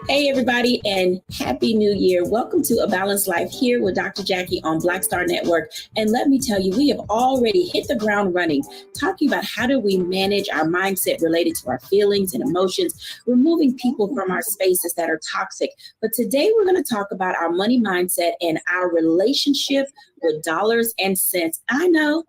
Hey, everybody, and Happy New Year. Welcome to A Balanced Life here with Dr. Jacquie on Black Star Network. And let me tell you, we have already hit the ground running, talking about how do we manage our mindset related to our feelings and emotions, removing people from our spaces that are toxic. But today we're going to talk about our money mindset and our relationship with dollars and cents. I know.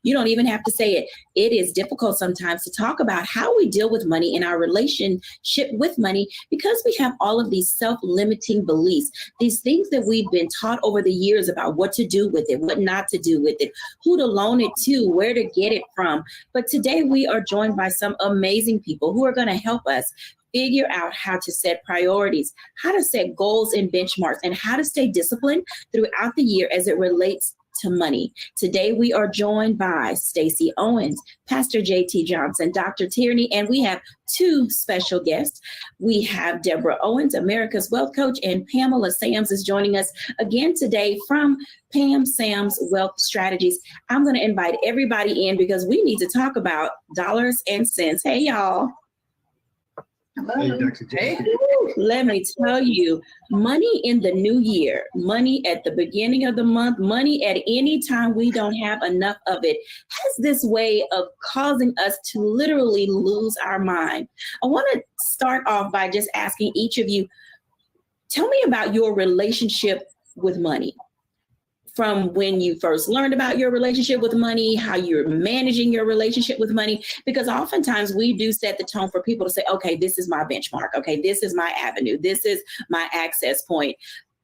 You don't even have to say it. It is difficult sometimes to talk about how we deal with money in our relationship with money because we have all of these self-limiting beliefs, these things that we've been taught over the years about what to do with it, what not to do with it, who to loan it to, where to get it from. But today we are joined by some amazing people who are going to help us figure out how to set priorities, how to set goals and benchmarks, and how to stay disciplined throughout the year as it relates to money. Today, we are joined by Stacey Owens, Pastor J.T. Johnson, Dr. Tierney, and we have two special guests. We have Deborah Owens, America's Wealth Coach, and Pamela Sams is joining us again today from Pam Sams Wealth Strategies. I'm going to invite everybody in because we need to talk about dollars and cents. Hey, y'all. Hey, Dr. Jacquie. Let me tell you, money in the new year, money at the beginning of the month, money at any time we don't have enough of it, has this way of causing us to literally lose our mind. I want to start off by just asking each of you, tell me about your relationship with money. From when you first learned about your relationship with money, how you're managing your relationship with money, because oftentimes we do set the tone for people to say, okay, this is my benchmark. Okay, this is my avenue. This is my access point.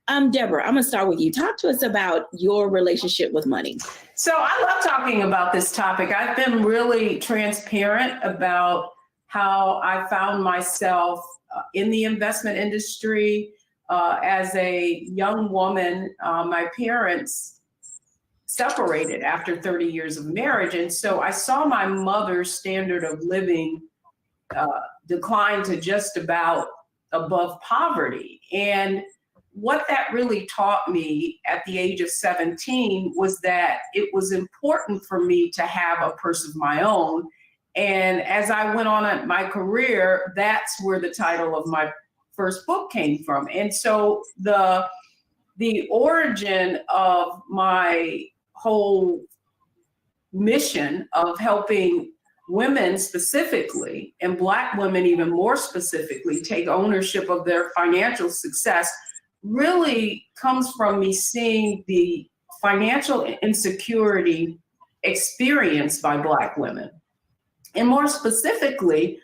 Deborah, I'm going to start with you. Talk to us about your relationship with money. So I love talking about this topic. I've been really transparent about how I found myself in the investment industry. As a young woman, my parents separated after 30 years of marriage. And so I saw my mother's standard of living decline to just about above poverty. And what that really taught me at the age of 17 was that it was important for me to have a purse of my own. And as I went on my career, that's where the title of my first book came from. And so the origin of my whole mission of helping women specifically, and Black women even more specifically, take ownership of their financial success really comes from me seeing the financial insecurity experienced by Black women. And more specifically,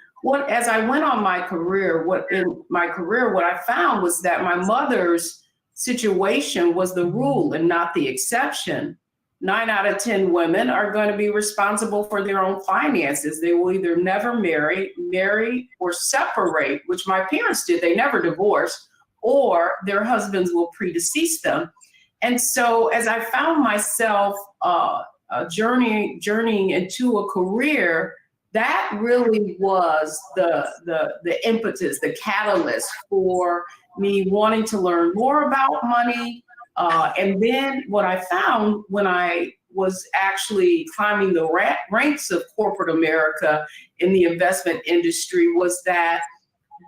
as I went on my career, what I found was that my mother's situation was the rule and not the exception. 9 out of 10 women are going to be responsible for their own finances. They will either never marry, or separate, which my parents did. They never divorced, or their husbands will predecease them. And so as I found myself journeying into a career that really was the impetus, the catalyst for me wanting to learn more about money. And then what I found when I was actually climbing the ranks of corporate America in the investment industry was that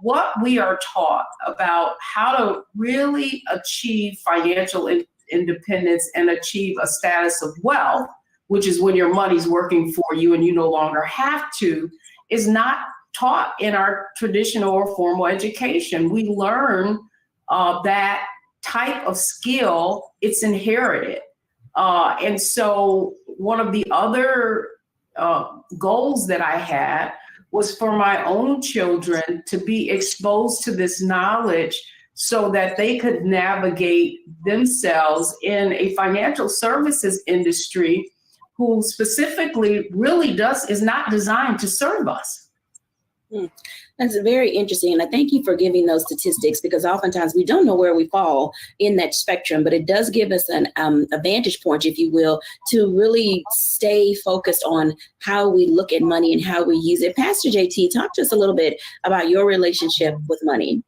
what we are taught about how to really achieve financial independence and achieve a status of wealth, which is when your money's working for you and you no longer have to, is not taught in our traditional or formal education. We learn that type of skill, it's inherited. And so one of the other goals that I had was for my own children to be exposed to this knowledge so that they could navigate themselves in a financial services industry who specifically really is not designed to serve us. That's very interesting. And I thank you for giving those statistics, because oftentimes we don't know where we fall in that spectrum, but it does give us a vantage point, if you will, to really stay focused on how we look at money and how we use it. Pastor JT, talk to us a little bit about your relationship with money.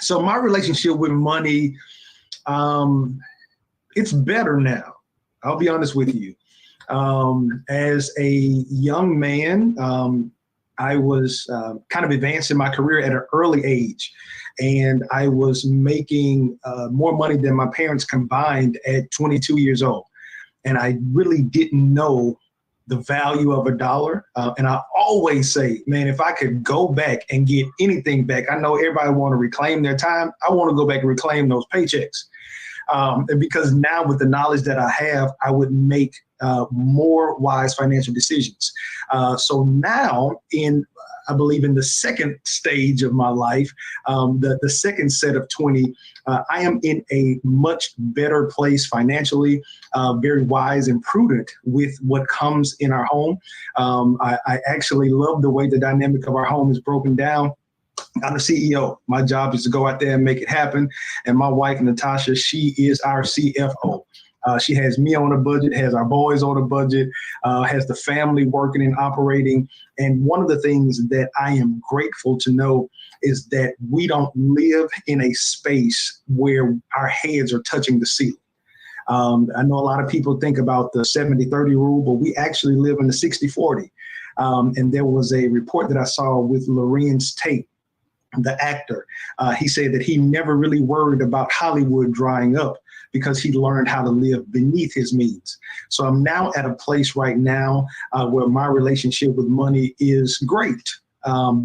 So my relationship with money, it's better now. I'll be honest with you. As a young man, I was kind of advanced in my career at an early age, and I was making more money than my parents combined at 22 years old. And I really didn't know the value of a dollar. And I always say, man, if I could go back and get anything back, I know everybody want to reclaim their time. I want to go back and reclaim those paychecks. And because now with the knowledge that I have, I would make more wise financial decisions. So now I believe in the second stage of my life, the second set of 20, I am in a much better place financially, very wise and prudent with what comes in our home. I actually love the way the dynamic of our home is broken down. I'm the CEO. My job is to go out there and make it happen. And my wife, Natasha, she is our CFO. She has me on a budget, has our boys on a budget, has the family working and operating. And one of the things that I am grateful to know is that we don't live in a space where our heads are touching the ceiling. I know a lot of people think about the 70-30 rule, but we actually live in the 60-40. And there was a report that I saw with Lorenz Tate, the actor. He said that he never really worried about Hollywood drying up because he learned how to live beneath his means. So I'm now at a place right now where my relationship with money is great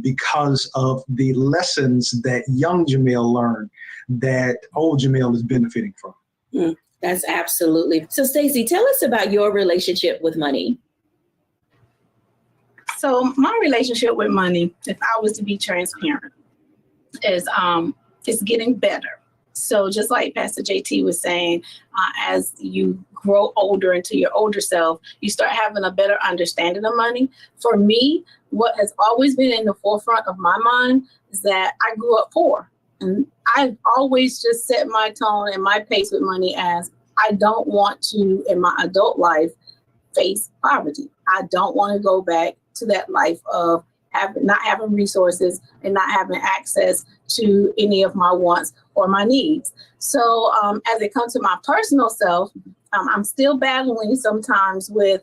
because of the lessons that young Jamel learned that old Jamel is benefiting from. That's absolutely. So Stacey, tell us about your relationship with money. So my relationship with money, if I was to be transparent, is getting better. So just like Pastor JT was saying, as you grow older into your older self, you start having a better understanding of money. For me, what has always been in the forefront of my mind is that I grew up poor. And I've always just set my tone and my pace with money as I don't want to, in my adult life, face poverty. I don't want to go back to that life of not having resources and not having access to any of my wants or my needs. So as it comes to my personal self, I'm still battling sometimes with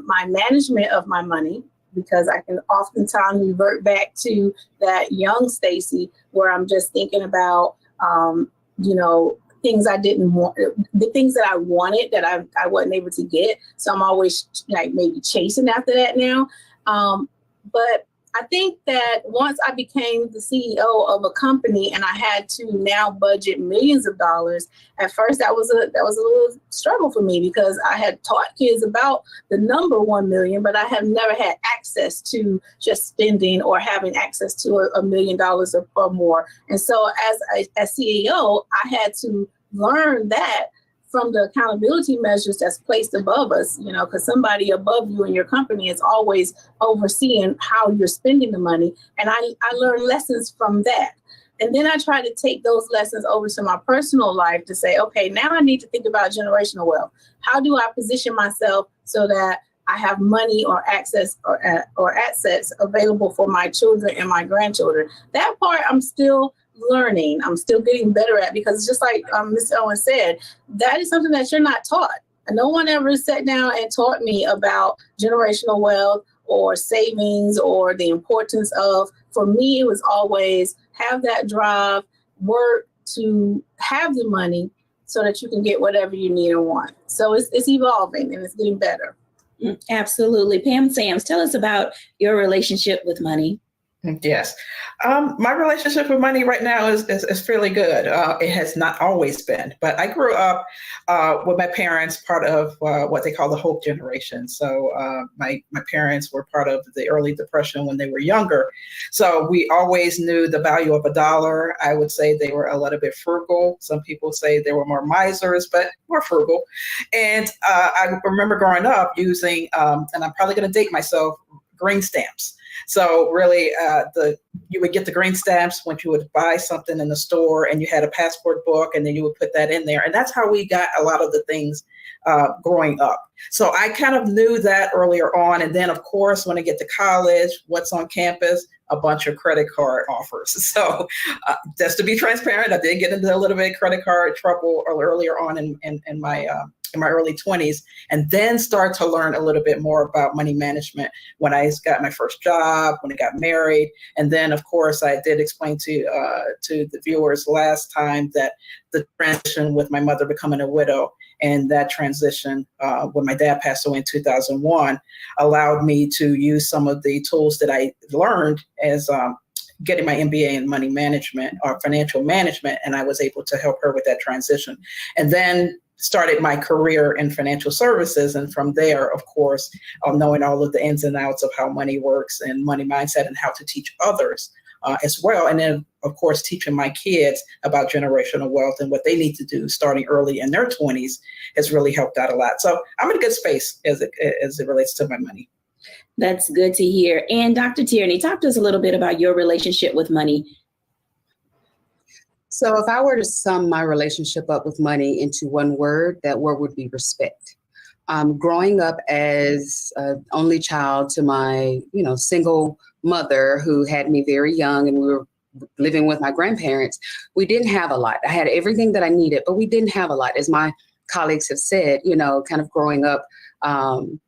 my management of my money, because I can oftentimes revert back to that young Stacey where I'm just thinking about, things I didn't want, the things that I wanted that I wasn't able to get. So I'm always like maybe chasing after that now. But I think that once I became the CEO of a company and I had to now budget millions of dollars, at first that was a little struggle for me, because I had taught kids about the number 1 million, but I have never had access to just spending or having access to $1 million or more. And so as CEO, I had to learn that from the accountability measures that's placed above us, because somebody above you in your company is always overseeing how you're spending the money. And I learned lessons from that. And then I try to take those lessons over to my personal life to say, okay, now I need to think about generational wealth. How do I position myself so that I have money or access or assets available for my children and my grandchildren. That part I'm still learning. I'm still getting better at, because just like Ms. Owen said, that is something that you're not taught. And no one ever sat down and taught me about generational wealth or savings or the importance of, for me, it was always have that drive, work to have the money so that you can get whatever you need and want. So it's evolving and it's getting better. Absolutely. Pam Sams, tell us about your relationship with money. Yes. My relationship with money right now is fairly good. It has not always been, but I grew up with my parents, part of what they call the Hope generation. So my parents were part of the early Depression when they were younger. So we always knew the value of $1. I would say they were a little bit frugal. Some people say they were more misers, but more frugal. And I remember growing up using, and I'm probably going to date myself, green stamps. So really, you would get the green stamps when you would buy something in the store, and you had a passport book, and then you would put that in there. And that's how we got a lot of the things growing up. So I kind of knew that earlier on. And then, of course, when I get to college, what's on campus? A bunch of credit card offers. So just to be transparent, I did get into a little bit of credit card trouble earlier on in my early 20s, and then start to learn a little bit more about money management when I got my first job, when I got married. And then, of course, I did explain to the viewers last time that the transition with my mother becoming a widow, and that transition when my dad passed away in 2001 allowed me to use some of the tools that I learned as getting my MBA in money management or financial management, and I was able to help her with that transition. And then started my career in financial services. And from there, of course, knowing all of the ins and outs of how money works and money mindset and how to teach others as well. And then, of course, teaching my kids about generational wealth and what they need to do starting early in their 20s has really helped out a lot. So I'm in a good space as it relates to my money. That's good to hear. And Dr. Tierney, talk to us a little bit about your relationship with money. So if I were to sum my relationship up with money into one word, that word would be respect. Growing up as an only child to my, single mother who had me very young, and we were living with my grandparents, we didn't have a lot. I had everything that I needed, but we didn't have a lot. As my colleagues have said, kind of growing up,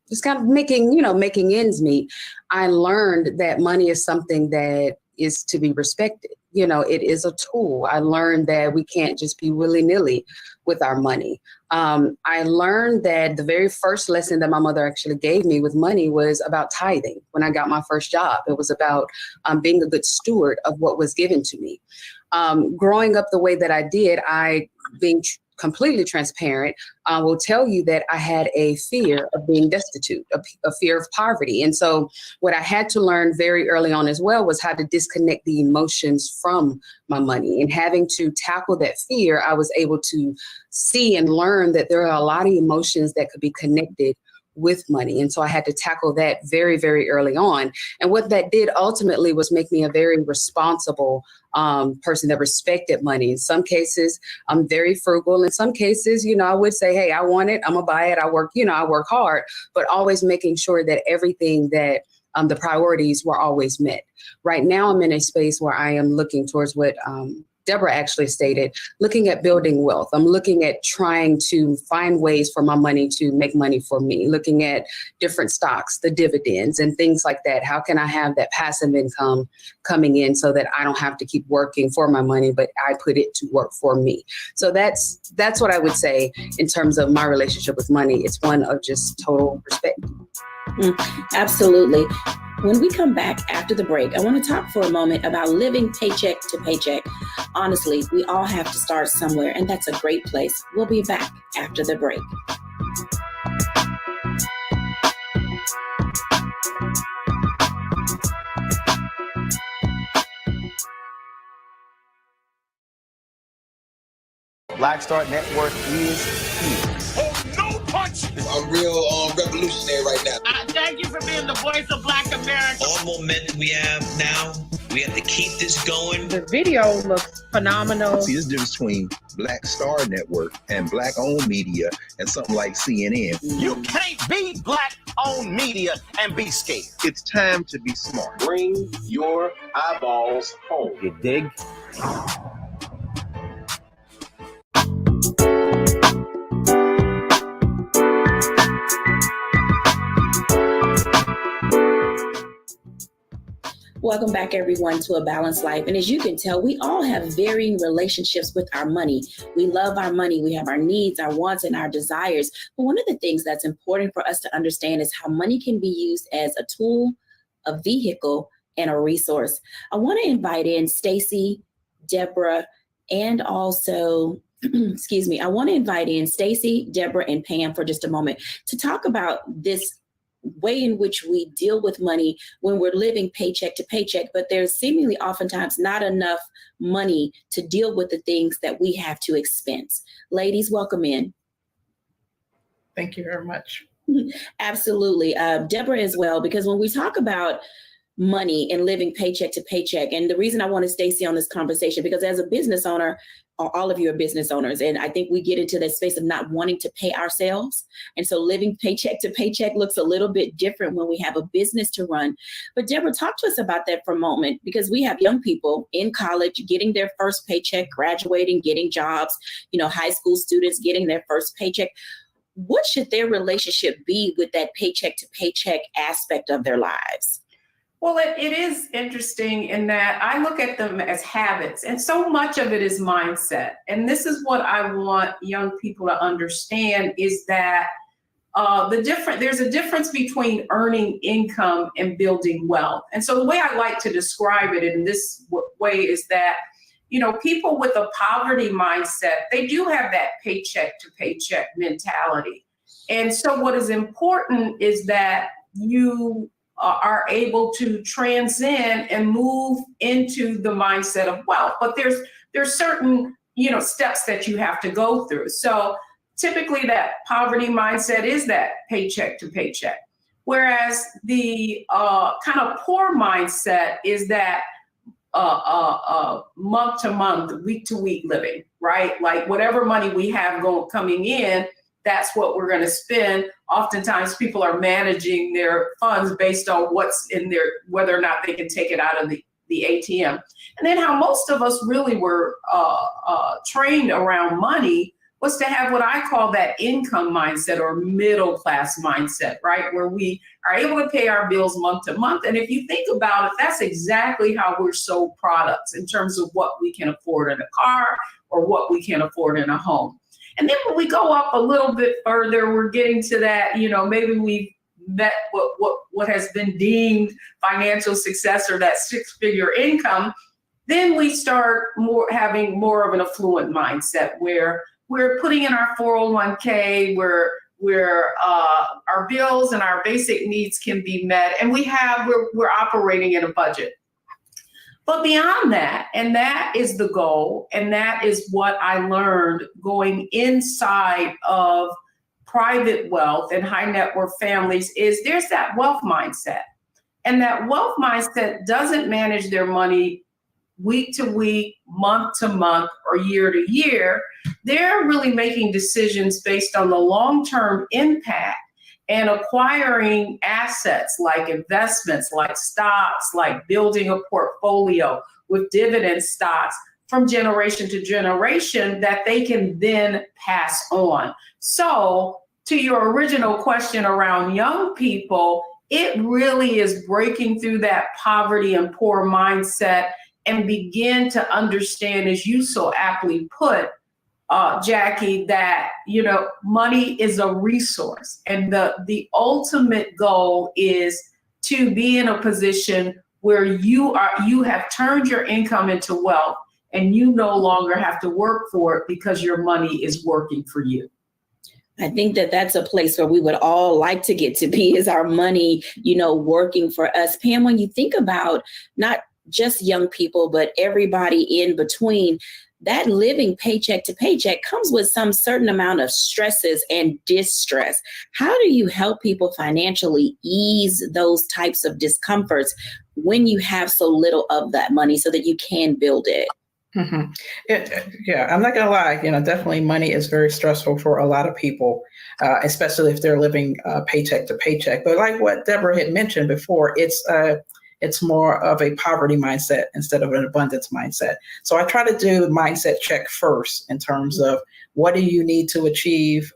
just kind of making ends meet. I learned that money is something that is to be respected. It is a tool. I learned that we can't just be willy-nilly with our money. I learned that the very first lesson that my mother actually gave me with money was about tithing. When I got my first job, it was about being a good steward of what was given to me. Growing up the way that I did, being completely transparent, will tell you that I had a fear of being destitute, a fear of poverty. And so what I had to learn very early on as well was how to disconnect the emotions from my money. And having to tackle that fear, I was able to see and learn that there are a lot of emotions that could be connected with money. And so I had to tackle that very, very early on. And what that did ultimately was make me a very responsible person that respected money. In some cases, I'm very frugal. In some cases, I would say, hey, I want it, I'm gonna buy it. I work hard, but always making sure that everything that the priorities were always met. Right now, I'm in a space where I am looking towards what Deborah actually stated, looking at building wealth. I'm looking at trying to find ways for my money to make money for me, looking at different stocks, the dividends and things like that. How can I have that passive income coming in so that I don't have to keep working for my money, but I put it to work for me? So that's what I would say in terms of my relationship with money. It's one of just total respect. Absolutely. When we come back after the break, I want to talk for a moment about living paycheck to paycheck. Honestly, we all have to start somewhere, and that's a great place. We'll be back after the break. Black Star Network is here. Oh, no punch! I'm real revolutionary right now. Thank you for being the voice of Black America. All momentum we have now We have to keep this going. The video looks phenomenal. See, there's a difference between Black Star Network and Black-owned media and something like CNN. You can't be Black-owned media and be scared. It's time to be smart. Bring your eyeballs home. You dig? Welcome back, everyone, to A Balanced Life. And as you can tell, we all have varying relationships with our money. We love our money. We have our needs, our wants, and our desires. But one of the things that's important for us to understand is how money can be used as a tool, a vehicle, and a resource. I want to invite in Stacy, Deborah, and also I want to invite in Stacy, Deborah, and Pam for just a moment to talk about this way in which we deal with money when we're living paycheck to paycheck, but there's seemingly oftentimes not enough money to deal with the things that we have to expense. Ladies, welcome in. Thank you very much. Absolutely. Deborah as well, because when we talk about money and living paycheck to paycheck, and the reason I wanted Stacy on this conversation, because as a business owner, all of you are business owners, and I think we get into that space of not wanting to pay ourselves. And so living paycheck to paycheck looks a little bit different when we have a business to run. But Deborah, talk to us about that for a moment, because we have young people in college getting their first paycheck, graduating, getting jobs, high school students getting their first paycheck. What should their relationship be with that paycheck to paycheck aspect of their lives? Well, it is interesting in that I look at them as habits, and so much of it is mindset. And this is what I want young people to understand is that there's a difference between earning income and building wealth. And so the way I like to describe it in this way is that, people with a poverty mindset, they do have that paycheck to paycheck mentality. And so what is important is that you are able to transcend and move into the mindset of wealth. But there's certain, steps that you have to go through. So typically that poverty mindset is that paycheck to paycheck. Whereas the kind of poor mindset is that month to month, week to week living, right? Like whatever money we have coming in, that's what we're going to spend. Oftentimes people are managing their funds based on what's in there, whether or not they can take it out of the ATM. And then how most of us really were trained around money was to have what I call that income mindset or middle class mindset, right? Where we are able to pay our bills month to month. And if you think about it, that's exactly how we're sold products in terms of what we can afford in a car or what we can afford in a home. And then when we go up a little bit further, we're getting to that, maybe we've met what has been deemed financial success or that 6-figure income. Then we start having more of an affluent mindset where we're putting in our 401k, where our bills and our basic needs can be met, and we're operating in a budget. But beyond that, and that is the goal, and that is what I learned going inside of private wealth and high net worth families, is there's that wealth mindset. And that wealth mindset doesn't manage their money week to week, month to month, or year to year. They're really making decisions based on the long-term impact and acquiring assets like investments, like stocks, like building a portfolio with dividend stocks from generation to generation that they can then pass on. So to your original question around young people, it really is breaking through that poverty and poor mindset and begin to understand, as you so aptly put, Jackie, that money is a resource, and the ultimate goal is to be in a position where you have turned your income into wealth, and you no longer have to work for it because your money is working for you. I think that that's a place where we would all like to get to be, is our money, working for us. Pam, when you think about not just young people, but everybody in between, that living paycheck to paycheck comes with some certain amount of stresses and distress. How do you help people financially ease those types of discomforts when you have so little of that money so that you can build it? Mm-hmm. Yeah, I'm not gonna lie. Definitely money is very stressful for a lot of people, especially if they're living paycheck to paycheck. But like what Deborah had mentioned before, it's more of a poverty mindset instead of an abundance mindset. So I try to do mindset check first in terms of what do you need to achieve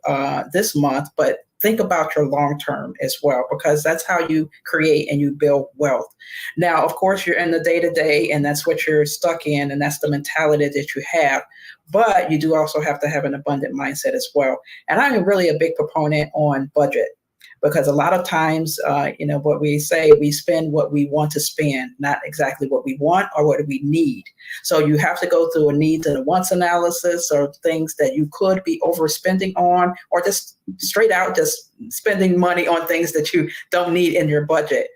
this month, but think about your long term as well, because that's how you create and you build wealth. Now, of course, you're in the day to day, and that's what you're stuck in, and that's the mentality that you have. But you do also have to have an abundant mindset as well. And I'm really a big proponent on budget, because a lot of times, what we say, we spend what we want to spend, not exactly what we want or what we need. So you have to go through a needs and a wants analysis, or things that you could be overspending on, or just straight out just spending money on things that you don't need in your budget,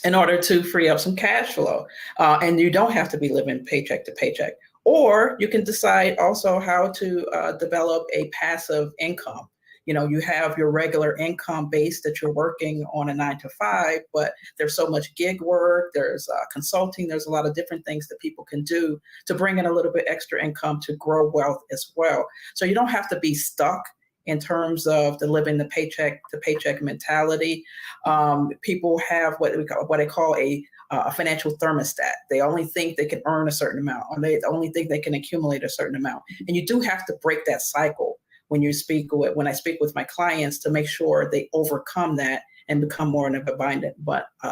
in order to free up some cash flow. And you don't have to be living paycheck to paycheck. Or you can decide also how to develop a passive income. You have your regular income base that you're working on a 9 to 5, but there's so much gig work, there's consulting, there's a lot of different things that people can do to bring in a little bit extra income to grow wealth as well. So you don't have to be stuck in terms of living the paycheck to paycheck mentality. People have what I call a financial thermostat. They only think they can earn a certain amount, or they only think they can accumulate a certain amount. And you do have to break that cycle when I speak with my clients, to make sure they overcome that and become more in an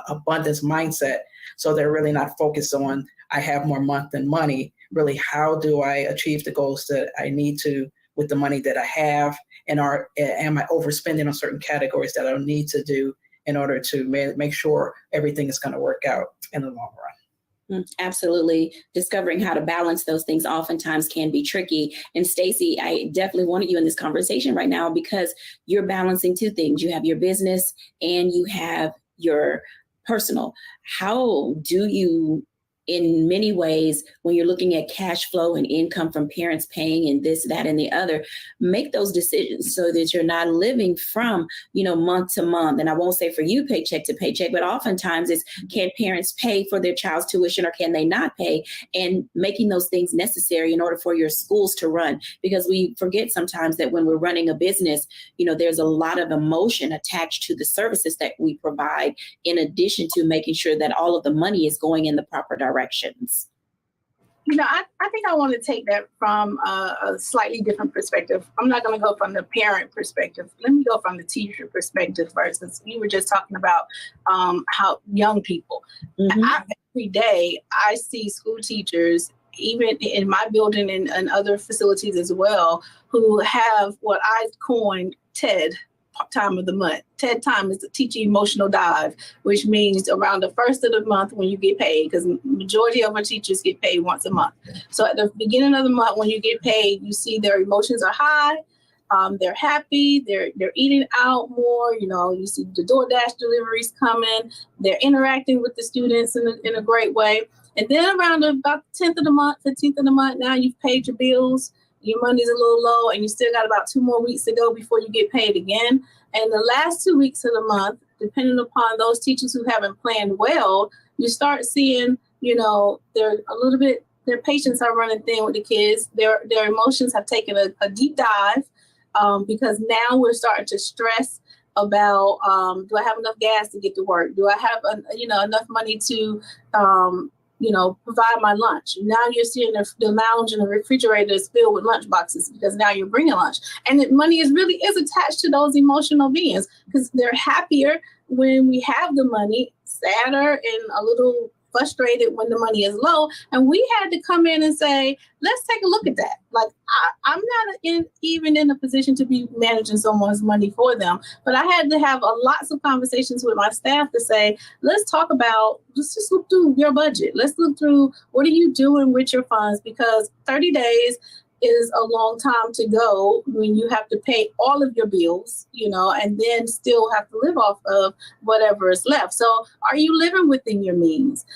abundance mindset. So they're really not focused on, I have more month than money. Really, how do I achieve the goals that I need to with the money that I have? And am I overspending on certain categories that I don't need to do in order to make sure everything is going to work out in the long run? Absolutely. Discovering how to balance those things oftentimes can be tricky. And Stacey, I definitely wanted you in this conversation right now, because you're balancing two things. You have your business and you have your personal. How do you, in many ways, when you're looking at cash flow and income from parents paying and this, that, and the other, make those decisions so that you're not living from, month to month? And I won't say for you paycheck to paycheck, but oftentimes it's, can parents pay for their child's tuition or can they not pay? And making those things necessary in order for your schools to run. Because we forget sometimes that when we're running a business, there's a lot of emotion attached to the services that we provide, in addition to making sure that all of the money is going in the proper directions. I think I want to take that from a slightly different perspective. I'm not going to go from the parent perspective. Let me go from the teacher perspective first, since you were just talking about how young people. Every day I see school teachers, even in my building and other facilities as well, who have what I coined TED time of the month. TED time is the teaching emotional dive, which means around the first of the month when you get paid, because majority of our teachers get paid once a month. So at the beginning of the month when you get paid, you see their emotions are high. They're happy. They're eating out more. You see the DoorDash deliveries coming. They're interacting with the students in a great way. And then around about the 10th of the month, 15th of the month, now you've paid your bills. Your money's a little low, and you still got about 2 more weeks to go before you get paid again. And the last 2 weeks of the month, depending upon those teachers who haven't planned well, you start seeing, they're a little bit, their patience are running thin with the kids. Their emotions have taken a deep dive, because now we're starting to stress about, do I have enough gas to get to work? Do I have, enough money to, provide my lunch? Now you're seeing the lounge and the refrigerator is filled with lunch boxes, because now you're bringing lunch. And the money is attached to those emotional beings, because they're happier when we have the money, sadder and a little frustrated when the money is low. And we had to come in and say, let's take a look at that. Like, I'm not even in a position to be managing someone's money for them, but I had to have lots of conversations with my staff to say, let's just look through your budget. Let's look through, what are you doing with your funds? Because 30 days is a long time to go when you have to pay all of your bills, and then still have to live off of whatever is left. So are you living within your means?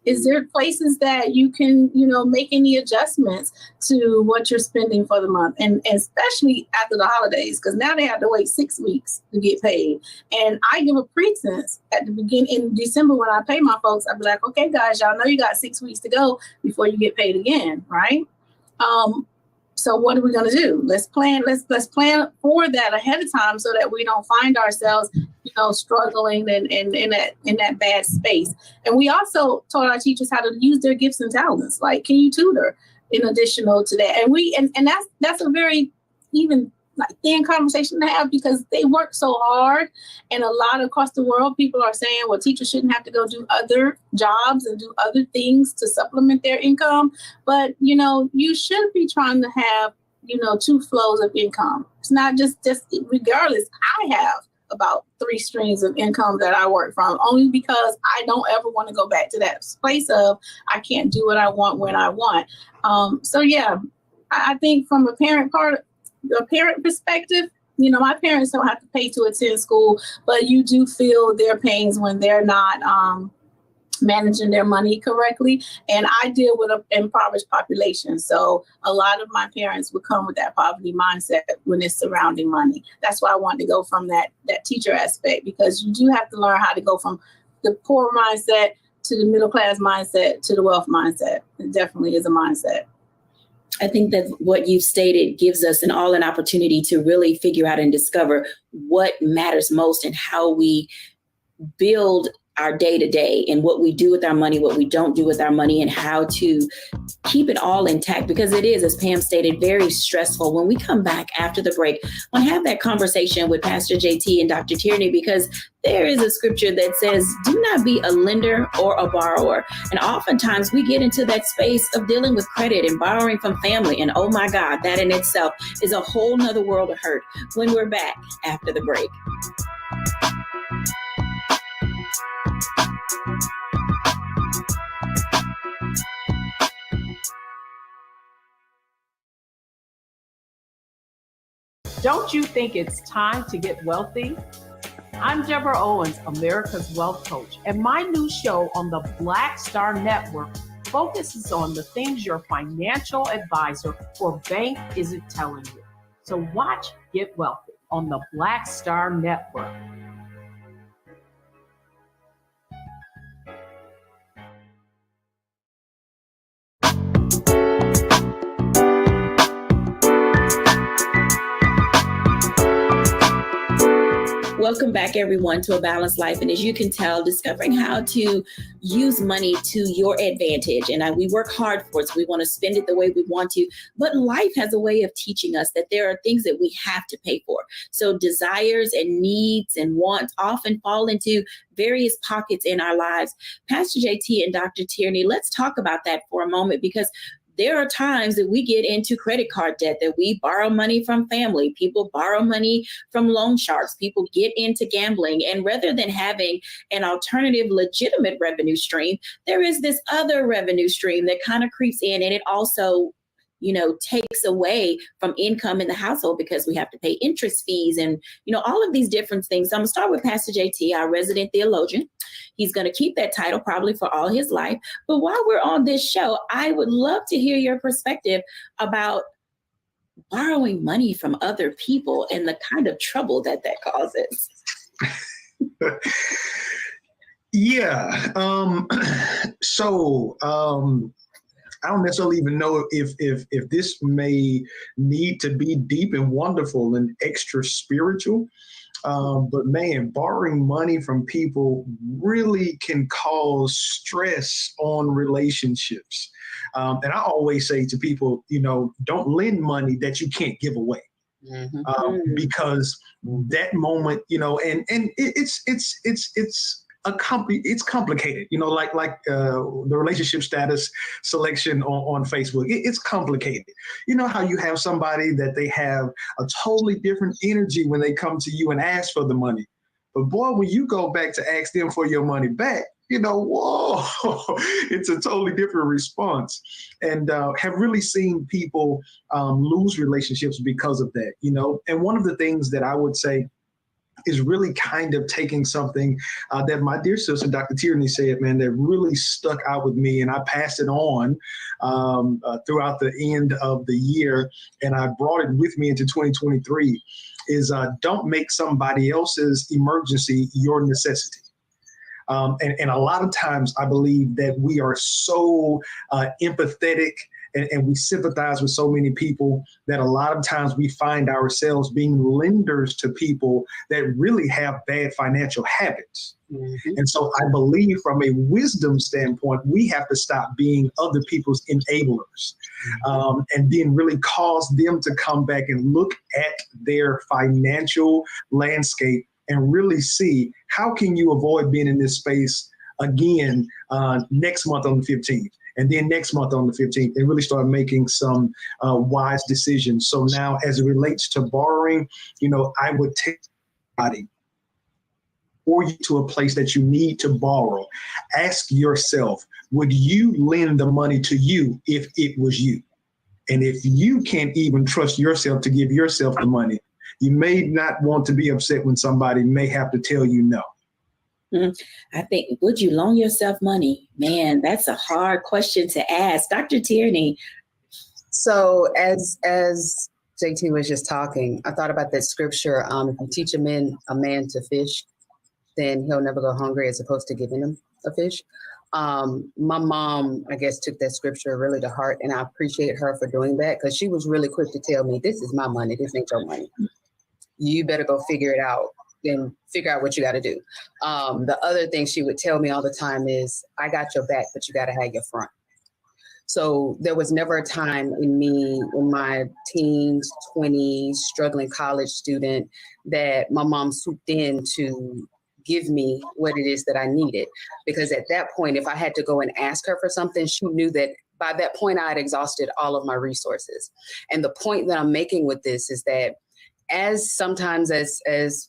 is there places that you can, make any adjustments to what you're spending for the month? And especially after the holidays, because now they have to wait 6 weeks to get paid. And I give a pretense at the beginning in December when I pay my folks, I'll be like, okay, guys, y'all know you got 6 weeks to go before you get paid again, right? So what are we going to do? Let's plan for that ahead of time so that we don't find ourselves, struggling and in that bad space. And we also taught our teachers how to use their gifts and talents. Like, can you tutor in additional to that? And that's a very even like thin conversation to have, because they work so hard, and a lot across the world, people are saying, well, teachers shouldn't have to go do other jobs and do other things to supplement their income. But, you should be trying to have, two flows of income. It's not just regardless. I have about 3 streams of income that I work from, only because I don't ever want to go back to that place of I can't do what I want when I want. So yeah, I think from a parent perspective, my parents don't have to pay to attend school, but you do feel their pains when they're not managing their money correctly. And I deal with an impoverished population. So a lot of my parents would come with that poverty mindset when it's surrounding money. That's why I wanted to go from that teacher aspect, because you do have to learn how to go from the poor mindset to the middle class mindset to the wealth mindset. It definitely is a mindset. I think that what you've stated gives us an opportunity to really figure out and discover what matters most and how we build our day to day and what we do with our money, what we don't do with our money, and how to keep it all intact, because it is, as Pam stated, very stressful. When we come back after the break, I want to have that conversation with Pastor JT and Dr. Tierney, because there is a scripture that says, do not be a lender or a borrower. And oftentimes we get into that space of dealing with credit and borrowing from family. And oh my God, that in itself is a whole nother world of hurt. When we're back after the break. Don't you think it's time to get wealthy? I'm Deborah Owens, America's Wealth Coach, and my new show on the Black Star Network focuses on the things your financial advisor or bank isn't telling you. So watch Get Wealthy on the Black Star Network. Welcome back, everyone, to A Balanced Life. And as you can tell, discovering how to use money to your advantage. And we work hard for it, so we want to spend it the way we want to. But life has a way of teaching us that there are things that we have to pay for. So desires and needs and wants often fall into various pockets in our lives. Pastor JT and Dr. Tierney, let's talk about that for a moment, because there are times that we get into credit card debt, that we borrow money from family. People borrow money from loan sharks. People get into gambling. And rather than having an alternative, legitimate revenue stream, there is this other revenue stream that kind of creeps in, and it also takes away from income in the household, because we have to pay interest fees and, all of these different things. So I'm going to start with Pastor JT, our resident theologian. He's going to keep that title probably for all his life. But while we're on this show, I would love to hear your perspective about borrowing money from other people and the kind of trouble that causes. Yeah. I don't necessarily even know if this may need to be deep and wonderful and extra spiritual. But man, borrowing money from people really can cause stress on relationships. And I always say to people, don't lend money that you can't give away. Mm-hmm. Because that moment, and it's complicated, like the relationship status selection on Facebook. It's complicated. You know how you have somebody that they have a totally different energy when they come to you and ask for the money. But boy, when you go back to ask them for your money back, whoa, it's a totally different response. And have really seen people lose relationships because of that, And one of the things that I would say is really kind of taking something that my dear sister, Dr. Tierney, said, man, that really stuck out with me. And I passed it on throughout the end of the year. And I brought it with me into 2023 is don't make somebody else's emergency your necessity. And a lot of times I believe that we are so empathetic and we sympathize with so many people that a lot of times we find ourselves being lenders to people that really have bad financial habits. Mm-hmm. And so I believe from a wisdom standpoint, we have to stop being other people's enablers, and then really cause them to come back and look at their financial landscape and really see how can you avoid being in this space again next month on the 15th. And then next month on the 15th, and really start making some wise decisions. So now as it relates to borrowing, I would take somebody or you to a place that you need to borrow. Ask yourself, would you lend the money to you if it was you? And if you can't even trust yourself to give yourself the money, you may not want to be upset when somebody may have to tell you no. I think, would you loan yourself money? Man, that's a hard question to ask. Dr. Tierney. So as JT was just talking, I thought about that scripture. If you teach a man to fish, then he'll never go hungry, as opposed to giving him a fish. My mom, I guess, took that scripture really to heart, and I appreciate her for doing that, because she was really quick to tell me, this is my money, this ain't your money. You better go figure it out. Then figure out what you got to do. The other thing she would tell me all the time is, I got your back, but you got to have your front. So there was never a time in me, in my teens, 20s, struggling college student, that my mom swooped in to give me what it is that I needed. Because at that point, if I had to go and ask her for something, she knew that by that point I had exhausted all of my resources. And the point that I'm making with this is that as sometimes, as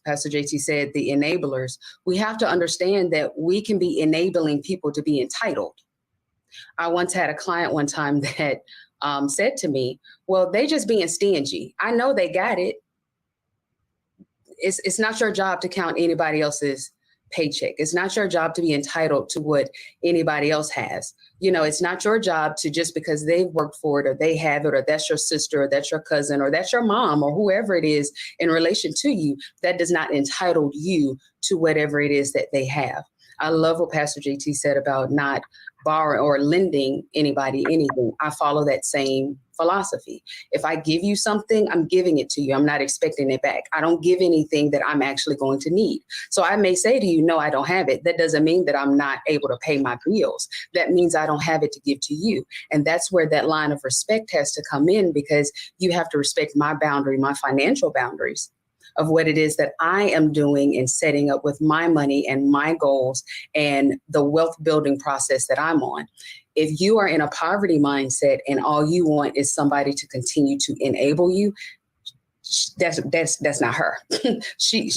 Pastor JT said, the enablers, we have to understand that we can be enabling people to be entitled. I once had a client one time that said to me, well, they just being stingy. I know they got it. It's not your job to count anybody else's paycheck. It's not your job to be entitled to what anybody else has. It's not your job to, just because they've worked for it or they have it, or that's your sister or that's your cousin or that's your mom or whoever it is in relation to you, that does not entitle you to whatever it is that they have. I love what Pastor JT said about not borrowing or lending anybody anything. I follow that same philosophy. If I give you something, I'm giving it to you. I'm not expecting it back. I don't give anything that I'm actually going to need. So I may say to you, no, I don't have it. That doesn't mean that I'm not able to pay my bills. That means I don't have it to give to you. And that's where that line of respect has to come in, because you have to respect my boundary, my financial boundaries of what it is that I am doing and setting up with my money and my goals and the wealth building process that I'm on. If you are in a poverty mindset and all you want is somebody to continue to enable you, that's not her. She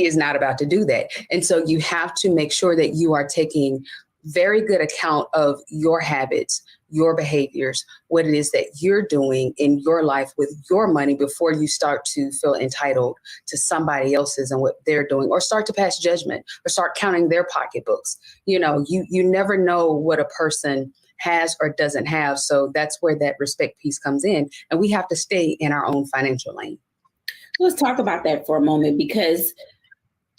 is not about to do that. And so you have to make sure that you are taking very good account of your habits, your behaviors, what it is that you're doing in your life with your money before you start to feel entitled to somebody else's and what they're doing, or start to pass judgment or start counting their pocketbooks. You never know what a person has or doesn't have. So that's where that respect piece comes in. And we have to stay in our own financial lane. Let's talk about that for a moment, because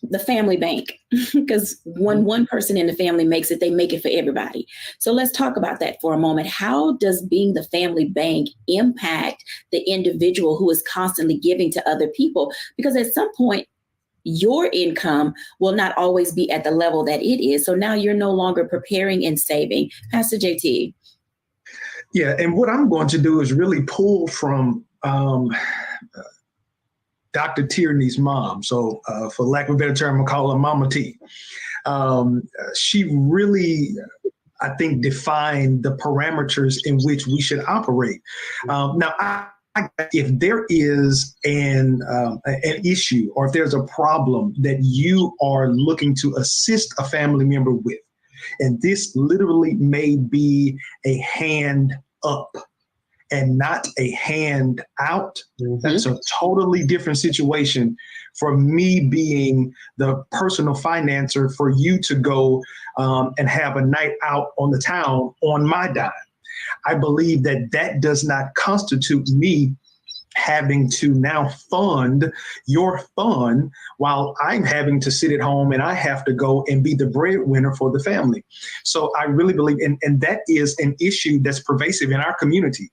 the family bank, because when one person in the family makes it, they make it for everybody. So let's talk about that for a moment. How does being the family bank impact the individual who is constantly giving to other people? Because at some point, your income will not always be at the level that it is. So now you're no longer preparing and saving. Pastor JT. Yeah, and what I'm going to do is really pull from Dr. Tierney's mom. So for lack of a better term, I'll call her Mama T. She really, I think, defined the parameters in which we should operate. Now, if there is an issue, or if there's a problem that you are looking to assist a family member with, and this literally may be a hand up, and not a handout. Mhm. That's a totally different situation for me being the personal financer for you to go and have a night out on the town on my dime. I believe that that does not constitute me having to now fund your fun while I'm having to sit at home and I have to go and be the breadwinner for the family. So I really believe, and that is an issue that's pervasive in our community.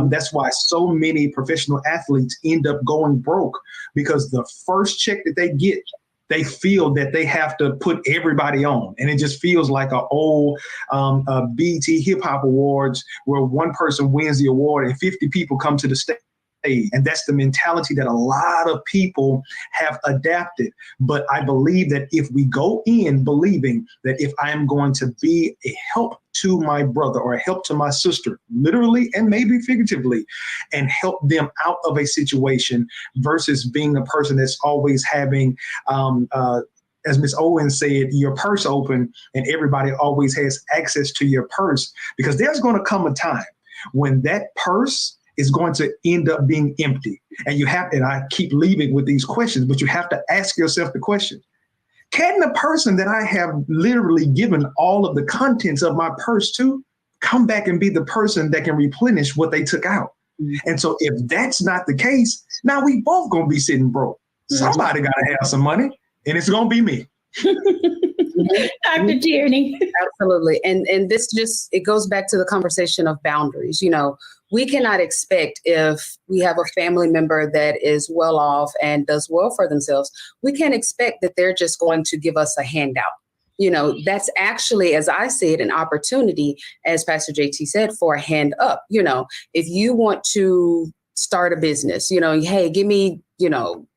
That's why so many professional athletes end up going broke, because the first check that they get, they feel that they have to put everybody on. And it just feels like an old BET Hip Hop Awards where one person wins the award and 50 people come to the stage. And that's the mentality that a lot of people have adapted. But I believe that if we go in believing that if I am going to be a help to my brother or a help to my sister, literally and maybe figuratively, and help them out of a situation versus being a person that's always having, as Ms. Owens said, your purse open and everybody always has access to your purse, because there's going to come a time when that purse is going to end up being empty. And you have, and I keep leaving with these questions, but you have to ask yourself the question, can the person that I have literally given all of the contents of my purse to come back and be the person that can replenish what they took out? And so if that's not the case, now we both gonna be sitting broke. Somebody gotta have some money, and it's gonna be me. Dr. Tierney. Absolutely. And this just, it goes back to the conversation of boundaries. You know, we cannot expect, if we have a family member that is well off and does well for themselves, we can't expect that they're just going to give us a handout. You know, that's actually, as I see it, an opportunity, as Pastor JT said, for a hand up. You know, if you want to start a business, you know, hey, give me, you know,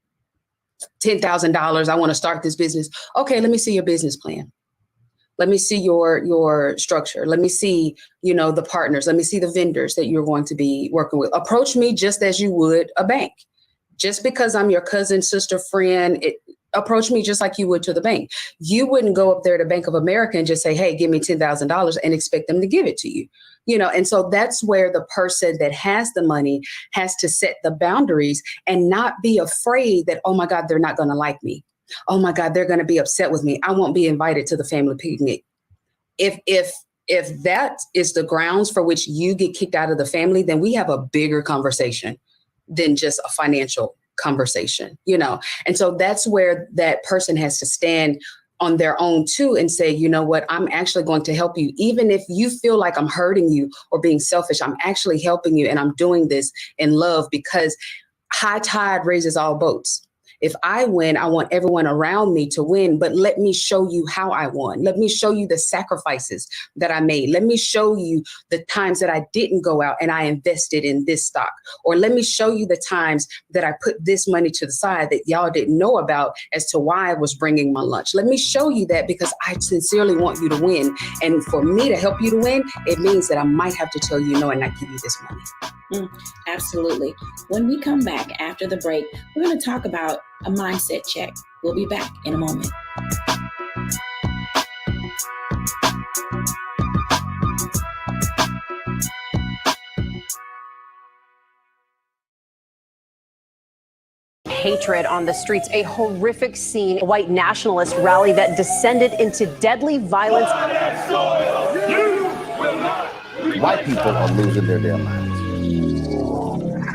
$10,000. I want to start this business. Okay, let me see your business plan. Let me see your structure. Let me see, you know, the partners. Let me see the vendors that you're going to be working with. Approach me just as you would a bank. Just because I'm your cousin, sister, friend, approach me just like you would to the bank. You wouldn't go up there to Bank of America and just say, hey, give me $10,000 and expect them to give it to you. You know, and so that's where the person that has the money has to set the boundaries and not be afraid that, oh my God, they're not going to like me. Oh my God, they're going to be upset with me. I won't be invited to the family picnic. If that is the grounds for which you get kicked out of the family, then we have a bigger conversation than just a financial conversation, you know? And so that's where that person has to stand on their own too and say, you know what, I'm actually going to help you. Even if you feel like I'm hurting you or being selfish, I'm actually helping you. And I'm doing this in love, because high tide raises all boats. If I win, I want everyone around me to win, but let me show you how I won. Let me show you the sacrifices that I made. Let me show you the times that I didn't go out and I invested in this stock. Or let me show you the times that I put this money to the side that y'all didn't know about as to why I was bringing my lunch. Let me show you that, because I sincerely want you to win. And for me to help you to win, it means that I might have to tell you no and not give you this money. Absolutely. When we come back after the break, we're going to talk about a mindset check. We'll be back in a moment. Hatred on the streets, a horrific scene, a white nationalist rally that descended into deadly violence. White people are losing their damn minds.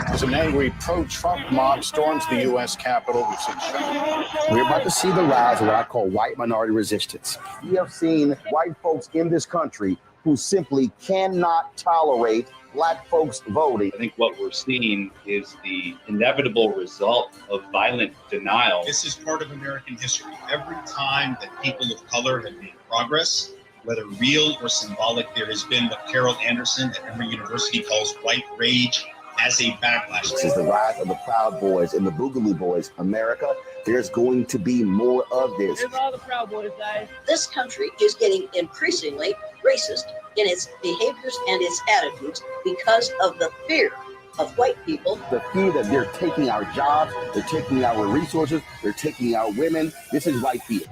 As an angry pro-Trump mob storms the U.S. Capitol, we've seen shooting. We're about to see the rise of what I call white minority resistance. We have seen white folks in this country who simply cannot tolerate black folks voting. I think what we're seeing is the inevitable result of violent denial. This is part of American history. Every time that people of color have made progress, whether real or symbolic, there has been what Carol Anderson at Emory University calls white rage as a backlash. This is the rise of the Proud Boys and the Boogaloo Boys. America, there's going to be more of this. There's all the Proud Boys, guys. This country is getting increasingly racist in its behaviors and its attitudes because of the fear of white people. The fear that they're taking our jobs, they're taking our resources, they're taking our women. This is white fear.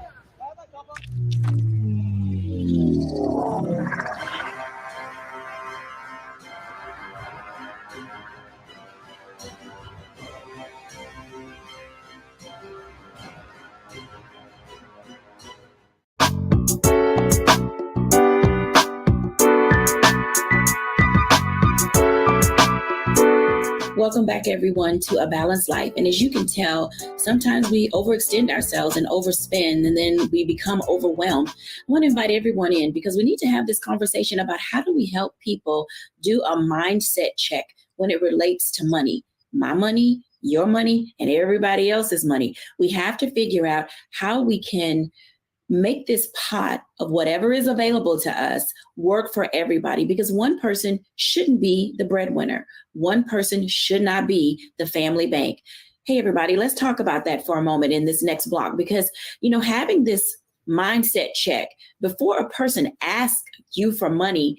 Welcome back, everyone, to A Balanced Life. And as you can tell, sometimes we overextend ourselves and overspend, and then we become overwhelmed. I want to invite everyone in because we need to have this conversation about how do we help people do a mindset check when it relates to money. My money, your money, and everybody else's money. We have to figure out how we can make this pot of whatever is available to us work for everybody, because one person shouldn't be the breadwinner. One person should not be the family bank. Hey, everybody, let's talk about that for a moment in this next block, because, having this mindset check before a person asks you for money,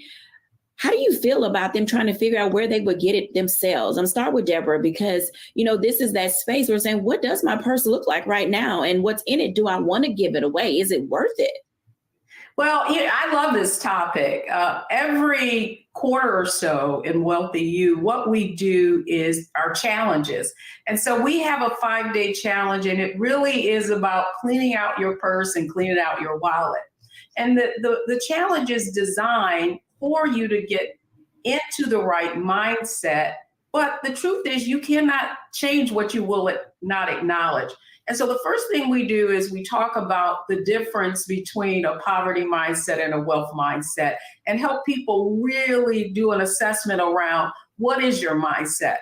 how do you feel about them trying to figure out where they would get it themselves? I'm start with Deborah, because, this is that space where we're saying, what does my purse look like right now? And what's in it? Do I want to give it away? Is it worth it? Well, I love this topic. Every quarter or so in Wealthy You, what we do is our challenges. And so we have a 5-day challenge, and it really is about cleaning out your purse and cleaning out your wallet. And the challenge is designed for you to get into the right mindset. But the truth is, you cannot change what you will not acknowledge. And so the first thing we do is we talk about the difference between a poverty mindset and a wealth mindset, and help people really do an assessment around what is your mindset.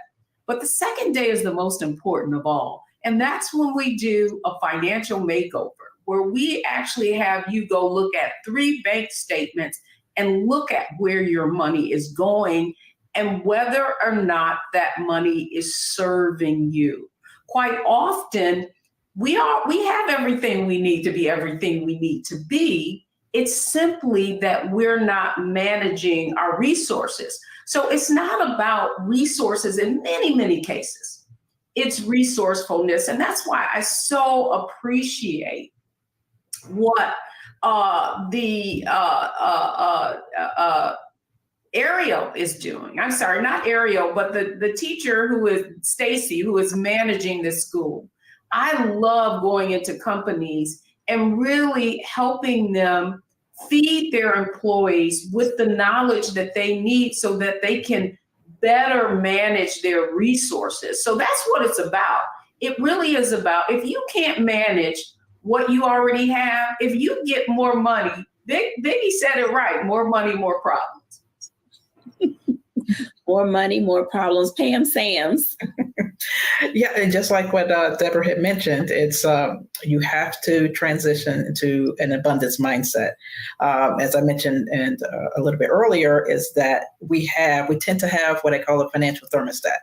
But the second day is the most important of all. And that's when we do a financial makeover, where we actually have you go look at 3 bank statements and look at where your money is going and whether or not that money is serving you. Quite often, we have everything we need to be everything we need to be. It's simply that we're not managing our resources. So it's not about resources in many, many cases. It's resourcefulness. And that's why I so appreciate what Ariel is doing. I'm sorry, not Ariel, but the teacher who is Stacy, who is managing this school. I love going into companies and really helping them feed their employees with the knowledge that they need so that they can better manage their resources. So that's what it's about. It really is about, if you can't manage what you already have, if you get more money, Biggie said it right, more money, more problems. More money, more problems. Pam Sams. Yeah, and just like what Deborah had mentioned, it's you have to transition into an abundance mindset. As I mentioned a little bit earlier, is that we tend to have what I call a financial thermostat.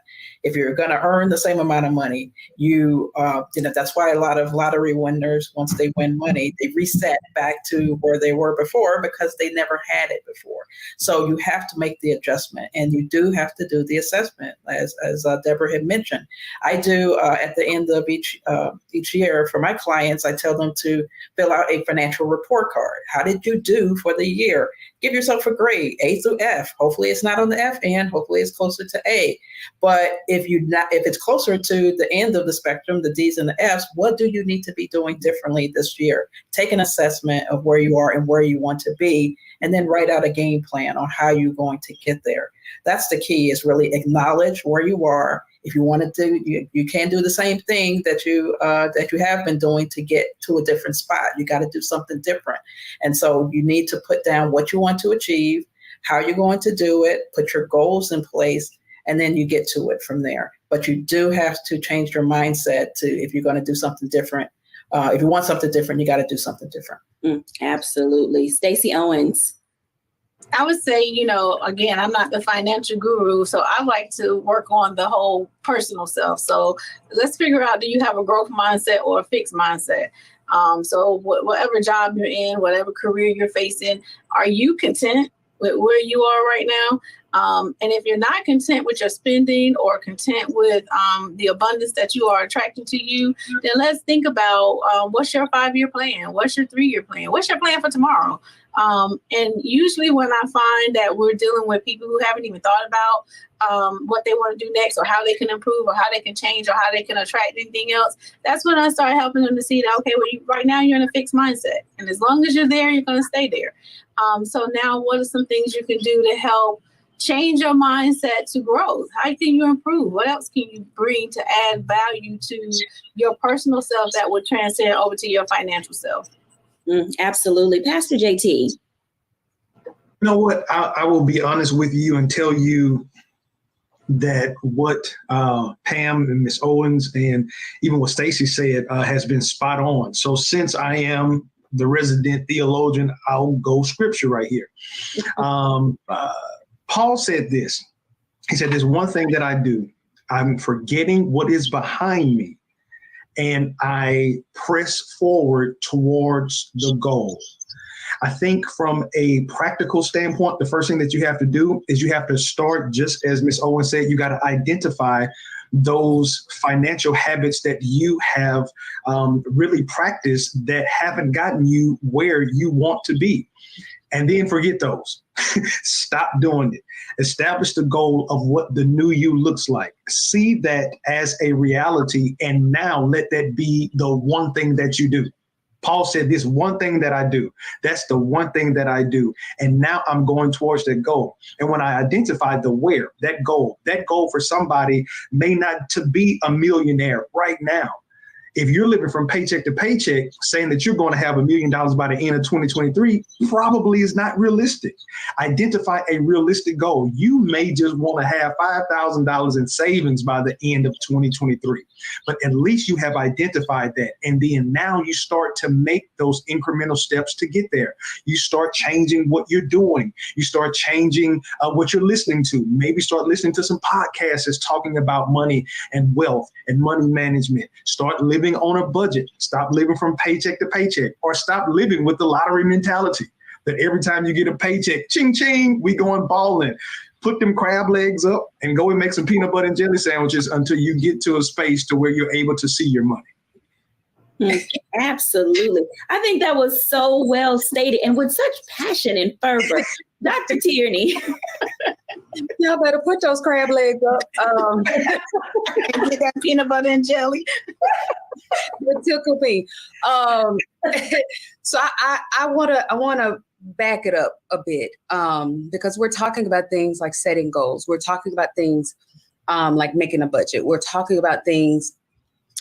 If you're going to earn the same amount of money, that's why a lot of lottery winners, once they win money, they reset back to where they were before because they never had it before. So you have to make the adjustment, and you do have to do the assessment, as Deborah had mentioned. I do at the end of each year for my clients, I tell them to fill out a financial report card. How did you do for the year? Give yourself a grade, A through F. Hopefully it's not on the F end. Hopefully it's closer to A. But if it's closer to the end of the spectrum, the D's and the F's, what do you need to be doing differently this year? Take an assessment of where you are and where you want to be, and then write out a game plan on how you're going to get there. That's the key, is really acknowledge where you are. If you want to do, you can't do the same thing that you have been doing to get to a different spot. You got to do something different. And so you need to put down what you want to achieve, how you're going to do it, put your goals in place, and then you get to it from there. But you do have to change your mindset to, if you're going to do something different, if you want something different, you got to do something different. Absolutely. Stacey Owens. I would say, again, I'm not the financial guru, so I like to work on the whole personal self. So let's figure out, do you have a growth mindset or a fixed mindset? So whatever job you're in, whatever career you're facing, are you content with where you are right now? And if you're not content with your spending or content with the abundance that you are attracting to you, then let's think about what's your 5-year plan? What's your 3-year plan? What's your plan for tomorrow? And usually when I find that we're dealing with people who haven't even thought about what they want to do next, or how they can improve, or how they can change, or how they can attract anything else, that's when I start helping them to see that, okay, well, right now you're in a fixed mindset. And as long as you're there, you're going to stay there. So now what are some things you can do to help change your mindset to growth? How can you improve? What else can you bring to add value to your personal self that will transcend over to your financial self? Absolutely. Pastor JT. You know what? I will be honest with you and tell you that what Pam and Miss Owens and even what Stacy said has been spot on. So since I am the resident theologian, I'll go scripture right here. Paul said this. He said, there's one thing that I do. I'm forgetting what is behind me, and I press forward towards the goal. I think from a practical standpoint, the first thing that you have to do is you have to start, just as Ms. Owen said, you got to identify those financial habits that you have really practiced that haven't gotten you where you want to be. And then forget those. Stop doing it. Establish the goal of what the new you looks like. See that as a reality, and now let that be the one thing that you do. Paul said, this one thing that I do, that's the one thing that I do. And now I'm going towards that goal. And when I identify the where, that goal for somebody may not to be a millionaire right now. If you're living from paycheck to paycheck, saying that you're going to have $1 million by the end of 2023 probably is not realistic. Identify a realistic goal. You may just want to have $5,000 in savings by the end of 2023, but at least you have identified that. And then now you start to make those incremental steps to get there. You start changing what you're doing. You start changing what you're listening to. Maybe start listening to some podcasts that's talking about money and wealth and money management. Start living on a budget. Stop living from paycheck to paycheck, or stop living with the lottery mentality that every time you get a paycheck, ching, ching, we going balling. Put them crab legs up and go and make some peanut butter and jelly sandwiches until you get to a space to where you're able to see your money. Absolutely. I think that was so well stated and with such passion and fervor. Dr. Tierney. Y'all better put those crab legs up and get that peanut butter and jelly. It tickle me. So I wanna back it up a bit because we're talking about things like setting goals. We're talking about things like making a budget. We're talking about things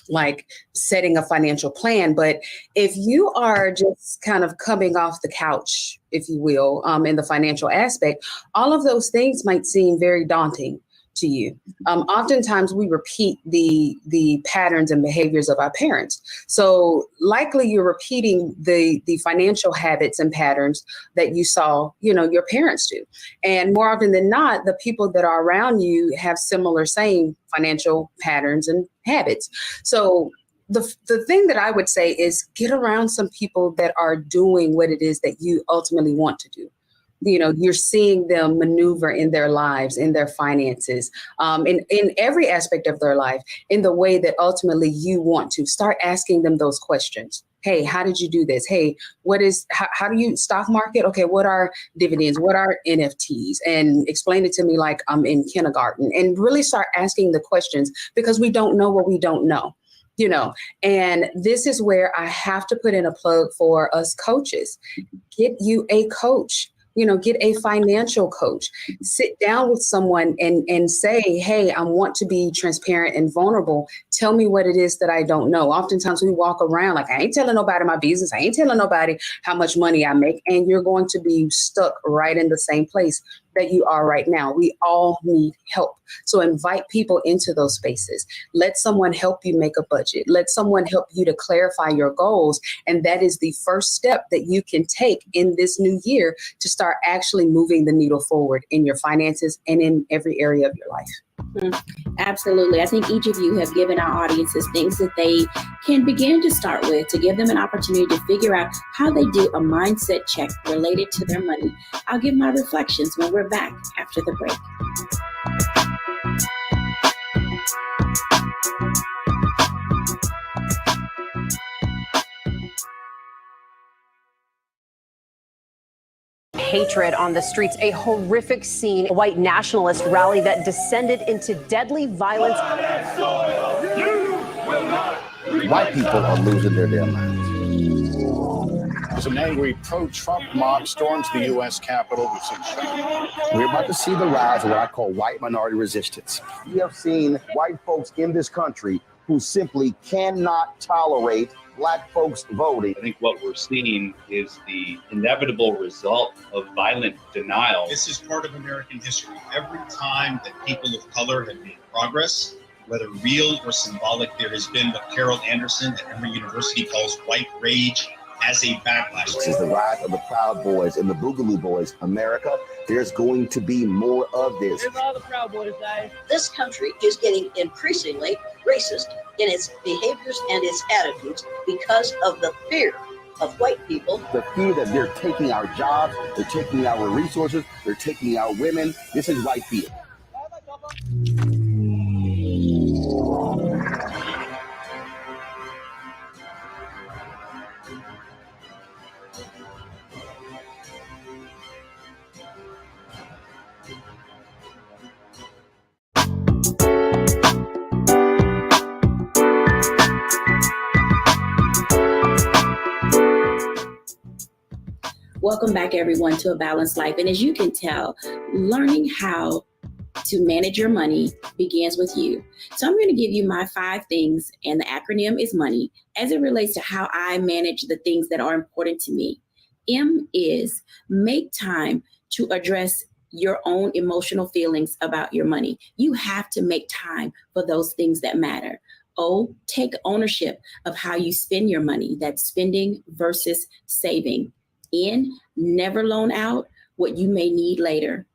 like setting a financial plan. But if you are just kind of coming off the couch, if you will, in the financial aspect, all of those things might seem very daunting to you. Oftentimes we repeat the patterns and behaviors of our parents. So likely you're repeating the financial habits and patterns that you saw, your parents do. And more often than not, the people that are around you have similar same financial patterns and habits. So the thing that I would say is get around some people that are doing what it is that you ultimately want to do. You're seeing them maneuver in their lives, in their finances, in every aspect of their life, in the way that ultimately you want to. Start asking them those questions. Hey, how did you do this? Hey, how do you stock market? Okay, what are dividends? What are NFTs? And explain it to me like I'm in kindergarten, and really start asking the questions, because we don't know what we don't know. And this is where I have to put in a plug for us coaches. Get you a coach. Get a financial coach. Sit down with someone and say, hey, I want to be transparent and vulnerable. Tell me what it is that I don't know. Oftentimes we walk around like, I ain't telling nobody my business. I ain't telling nobody how much money I make. And you're going to be stuck right in the same place that you are right now. We all need help. So invite people into those spaces. Let someone help you make a budget. Let someone help you to clarify your goals. And that is the first step that you can take in this new year to start actually moving the needle forward in your finances and in every area of your life. Absolutely. I think each of you have given our audiences things that they can begin to start with to give them an opportunity to figure out how they do a mindset check related to their money. I'll give my reflections when we're back after the break. Hatred on the streets, a horrific scene, a white nationalist rally that descended into deadly violence. White people are losing their damn minds. As an angry pro-Trump mob storms the U.S. Capitol, we've seen We're about to see the rise of what I call white minority resistance. We have seen white folks in this country who simply cannot tolerate black folks voting. I think what we're seeing is the inevitable result of violent denial. This is part of American history. Every time that people of color have made progress, whether real or symbolic, there has been what Carol Anderson at Emory University calls white rage as a backlash. This is the rise of the Proud Boys and the Boogaloo Boys. America, there's going to be more of this. There's all the Proud Boys, guys. This country is getting increasingly racist in its behaviors and its attitudes because of the fear of white people. The fear that they're taking our jobs, they're taking our resources, they're taking our women. This is white fear. Welcome back, everyone, to A Balanced Life. And as you can tell, learning how to manage your money begins with you. So I'm going to give you my 5 things, and the acronym is MONEY, as it relates to how I manage the things that are important to me. M is make time to address your own emotional feelings about your money. You have to make time for those things that matter. O, take ownership of how you spend your money. That's spending versus saving. N, never loan out what you may need later.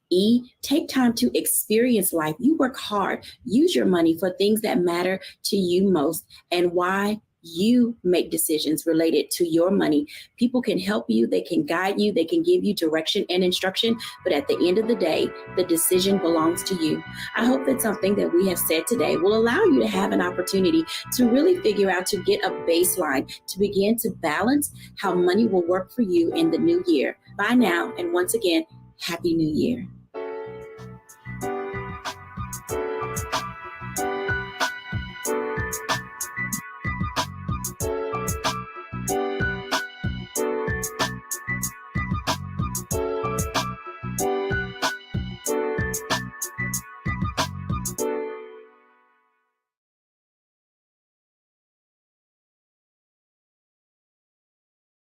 E, take time to experience life. You work hard. Use your money for things that matter to you most. And why? You make decisions related to your money. People can help you. They can guide you. They can give you direction and instruction. But at the end of the day, the decision belongs to you. I hope that something that we have said today will allow you to have an opportunity to really figure out, to get a baseline, to begin to balance how money will work for you in the new year. Bye now. And once again, Happy New Year.